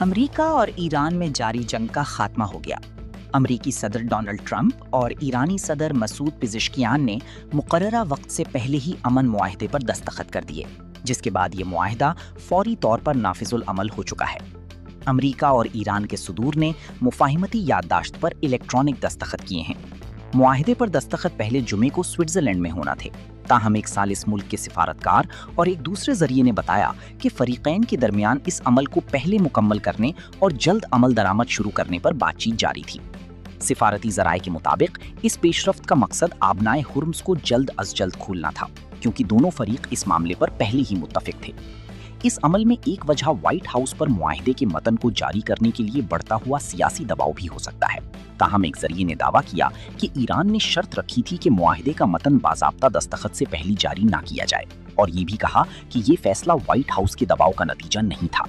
امریکہ اور ایران میں جاری جنگ کا خاتمہ ہو گیا۔ امریکی صدر ڈونلڈ ٹرمپ اور ایرانی صدر مسعود پزشکیان نے مقررہ وقت سے پہلے ہی امن معاہدے پر دستخط کر دیے، جس کے بعد یہ معاہدہ فوری طور پر نافذ العمل ہو چکا ہے۔ امریکہ اور ایران کے صدور نے مفاہمتی یادداشت پر الیکٹرانک دستخط کیے ہیں۔ معاہدے پر دستخط پہلے جمعے کو سوئٹزرلینڈ میں ہونا تھے، تاہم ایک ثالث ملک کے سفارتکار اور ایک دوسرے ذریعے نے بتایا کہ فریقین کے درمیان اس عمل کو پہلے مکمل کرنے اور جلد عمل درآمد شروع کرنے پر بات چیت جاری تھی۔ سفارتی ذرائع کے مطابق اس پیش رفت کا مقصد آبنائے ہرمز کو جلد از جلد کھولنا تھا، کیونکہ دونوں فریق اس معاملے پر پہلے ہی متفق تھے۔ اس عمل میں ایک وجہ وائٹ ہاؤس پر معاہدے کے متن کو جاری کرنے کے لیے بڑھتا ہوا سیاسی دباؤ بھی ہو سکتا ہے، تاہم ایک ذریعے نے دعویٰ کیا کہ ایران نے شرط رکھی تھی کہ معاہدے کا متن باضابطہ دستخط سے پہلے جاری نہ کیا جائے، اور یہ بھی کہا کہ یہ فیصلہ وائٹ ہاؤس کے دباؤ کا نتیجہ نہیں تھا۔